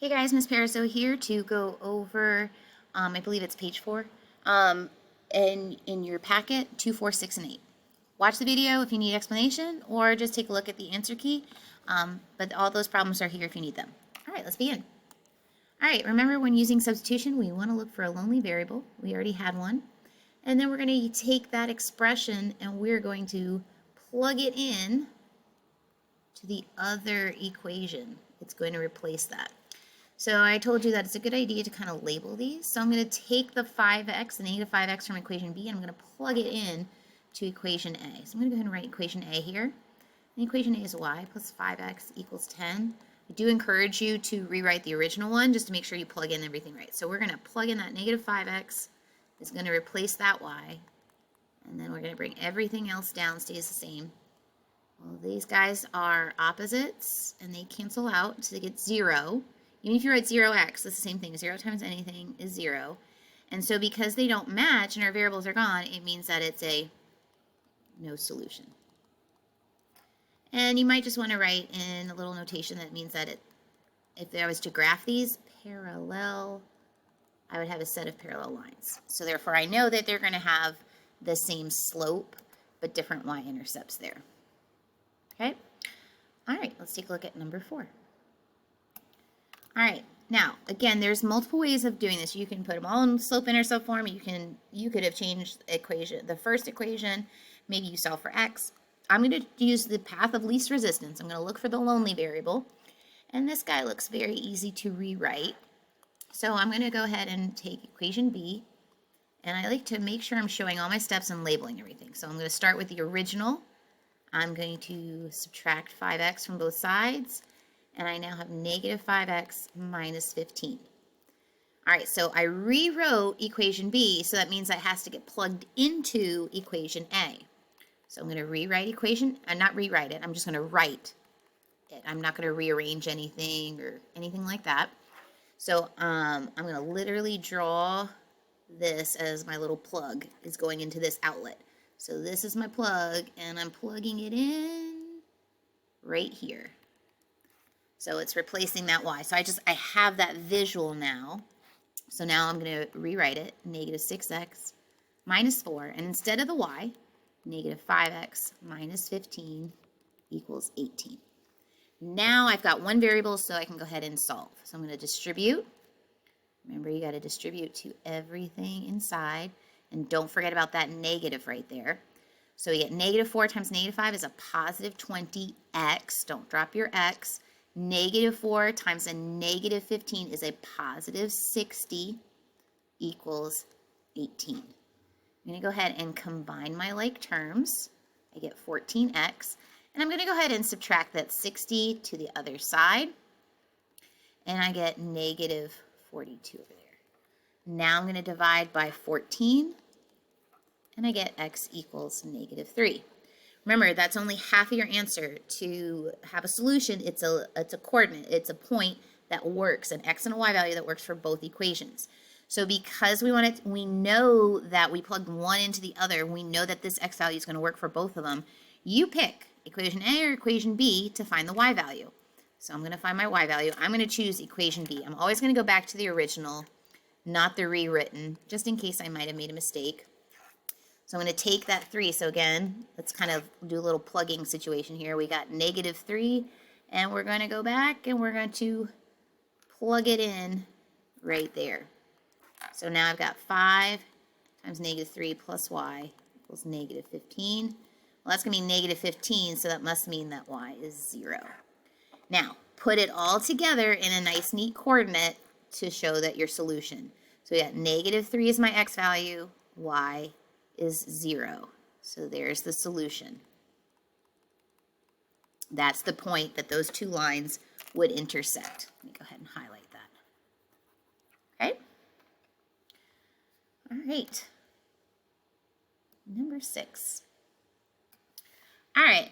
Hey guys, Miss Pariseau here to go over, I believe it's page 4, and in your packet, 2, 4, 6, and 8. Watch the video if you need explanation, or just take a look at the answer key, but all those problems are here if you need them. All right, let's begin. All right, remember when using substitution, we want to look for a lonely variable. We already had one. And then we're going to take that expression and we're going to plug it in to the other equation. It's going to replace that. So I told you that it's a good idea to kind of label these. So I'm going to take the 5x, the negative 5x from equation B, and I'm going to plug it in to equation A. So I'm going to go ahead and write equation A here. And equation A is y plus 5x equals 10. I do encourage you to rewrite the original one just to make sure you plug in everything right. So we're going to plug in that negative 5x. It's going to replace that y. And then we're going to bring everything else down, stays the same. Well, these guys are opposites, and they cancel out, so they get 0. Even if you write 0x, it's the same thing. 0 times anything is 0. And so because they don't match and our variables are gone, it means that it's a no solution. And you might just want to write in a little notation that means that if I was to graph these parallel, I would have a set of parallel lines. So therefore, I know that they're going to have the same slope, but different y-intercepts there. Okay? All right, let's take a look at number 4. All right, now, again, there's multiple ways of doing this. You can put them all in slope-intercept form. You could have changed the first equation. Maybe you solve for x. I'm going to use the path of least resistance. I'm going to look for the lonely variable. And this guy looks very easy to rewrite. So I'm going to go ahead and take equation B. And I like to make sure I'm showing all my steps and labeling everything. So I'm going to start with the original. I'm going to subtract 5x from both sides. And I now have negative 5x minus 15. All right, so I rewrote equation B, so that means that has to get plugged into equation A. So I'm going to rewrite equation, not rewrite it, I'm just going to write it. I'm not going to rearrange anything or anything like that. So I'm going to literally draw this as my little plug is going into this outlet. So this is my plug, and I'm plugging it in right here. So it's replacing that y. So I have that visual now. So now I'm going to rewrite it, negative 6x minus 4. And instead of the y, negative 5x minus 15 equals 18. Now I've got one variable, so I can go ahead and solve. So I'm going to distribute. Remember, you got to distribute to everything inside. And don't forget about that negative right there. So we get negative 4 times negative 5 is a positive 20x. Don't drop your x. Negative 4 times a negative 15 is a positive 60 equals 18. I'm going to go ahead and combine my like terms. I get 14x. And I'm going to go ahead and subtract that 60 to the other side. And I get negative 42 over there. Now I'm going to divide by 14. And I get x equals negative 3. Remember, that's only half of your answer. To have a solution, it's a coordinate. It's a point that works, an x and a y value that works for both equations. So because we know that we plugged one into the other, we know that this x value is going to work for both of them. You pick equation A or equation B to find the y value. So I'm going to find my y value. I'm going to choose equation B. I'm always going to go back to the original, not the rewritten, just in case I might have made a mistake. So I'm going to take that 3. So again, let's kind of do a little plugging situation here. We got negative 3, and we're going to go back, and we're going to plug it in right there. So now I've got 5 times negative 3 plus y equals negative 15. Well, that's going to be negative 15, so that must mean that y is 0. Now, put it all together in a nice, neat coordinate to show that your solution. So we got negative 3 is my x value, y is 0. So there's the solution. That's the point that those two lines would intersect. Let me go ahead and highlight that. Okay? All right. Number 6. All right.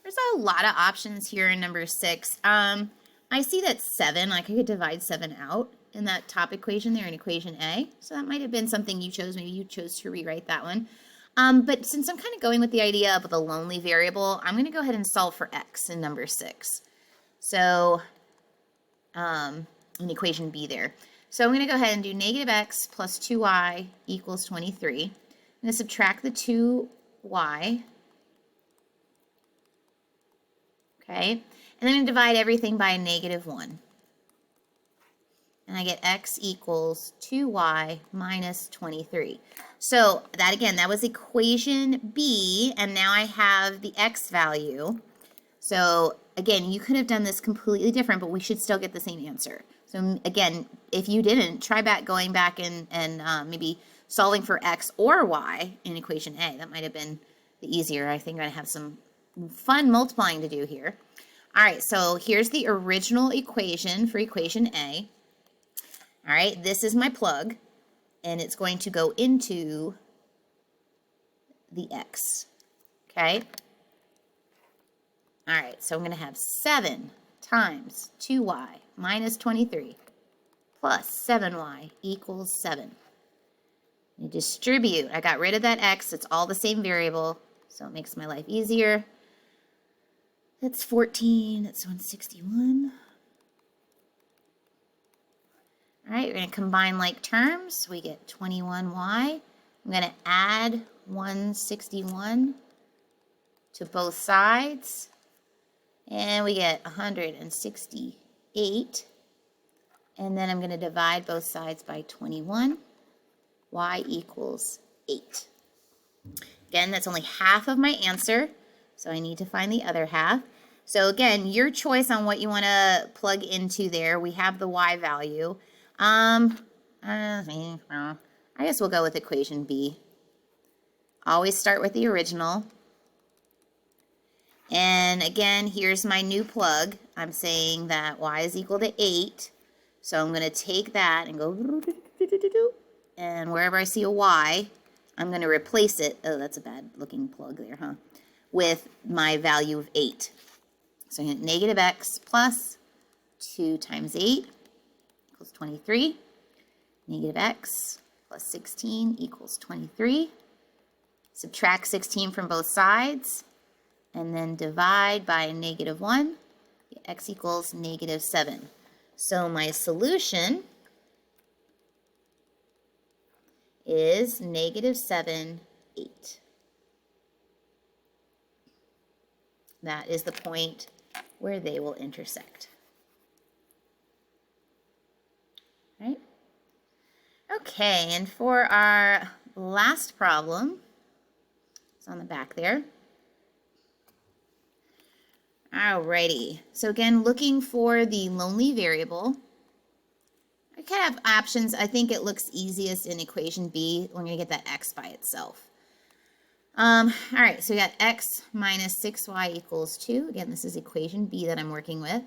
There's a lot of options here in number 6. I see that 7, like I could divide 7 out in that top equation there in equation A. So that might have been something you chose. Maybe you chose to rewrite that one. But since I'm kind of going with the idea of the lonely variable, I'm going to go ahead and solve for x in number 6. So in equation B there. So I'm going to go ahead and do negative x plus 2y equals 23. I'm going to subtract the 2y. Okay, and then I'm going to divide everything by a negative 1. And I get x equals 2y minus 23. So that, again, that was equation B, and now I have the x value. So again, you could have done this completely different, but we should still get the same answer. So again, if you didn't, try going back and maybe solving for x or y in equation A. That might have been the easier. I think I have some fun multiplying to do here. All right, so here's the original equation for equation A. All right, this is my plug, and it's going to go into the x, okay? All right, so I'm going to have 7 times 2y minus 23 plus 7y equals 7. You distribute. I got rid of that x. It's all the same variable, so it makes my life easier. That's 14. That's 161. All right, we're going to combine like terms. We get 21y. I'm going to add 161 to both sides. And we get 168. And then I'm going to divide both sides by 21. Y equals 8. Again, that's only half of my answer, so I need to find the other half. So again, your choice on what you want to plug into there. We have the y value. I guess we'll go with equation B. Always start with the original. And again, here's my new plug. I'm saying that y is equal to 8. So I'm going to take that and go, and wherever I see a y, I'm going to replace it. Oh, that's a bad looking plug there, huh? With my value of 8. So I get negative x plus 2 times 8 equals 23. Negative x plus 16 equals 23. Subtract 16 from both sides, and then divide by a negative 1. X equals negative 7. So my solution is negative 7, 8. That is the point where they will intersect. Right? Okay, and for our last problem, it's on the back there. Alrighty, so again, looking for the lonely variable. I could have options. I think it looks easiest in equation B when you get that x by itself. All right, so we got x minus 6y equals 2. Again, this is equation B that I'm working with.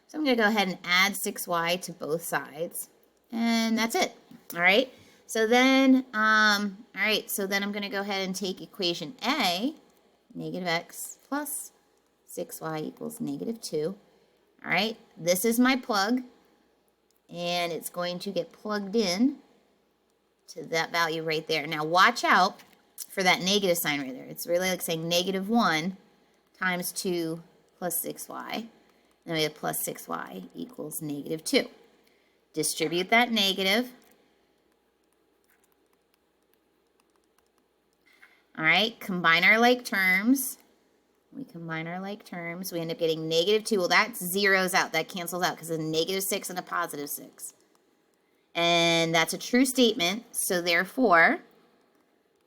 So I'm going to go ahead and add 6y to both sides. And that's it. All right. So then, I'm going to go ahead and take equation A, negative x plus 6y equals negative 2. All right. This is my plug, and it's going to get plugged in to that value right there. Now watch out for that negative sign right there. It's really like saying negative 1 times 2 plus 6y. Then we have plus 6y equals negative 2. Distribute that negative. All right, combine our like terms. We combine our like terms. We end up getting negative 2. Well, that zeroes out. That cancels out because it's a negative 6 and a positive 6. And that's a true statement. So therefore,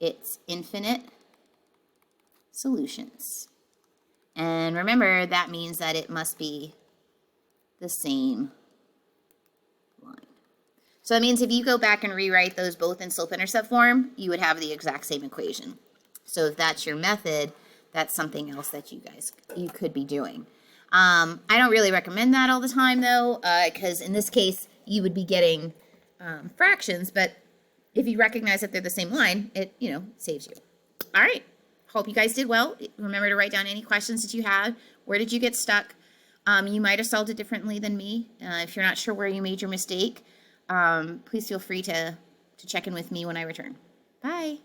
it's infinite solutions. And remember, that means that it must be the same line. So that means if you go back and rewrite those both in slope-intercept form, you would have the exact same equation. So if that's your method, that's something else that you could be doing. I don't really recommend that all the time, though, because in this case, you would be getting fractions, but if you recognize that they're the same line, it, saves you. All right. Hope you guys did well. Remember to write down any questions that you had. Where did you get stuck? You might have solved it differently than me. If you're not sure where you made your mistake, please feel free to check in with me when I return. Bye.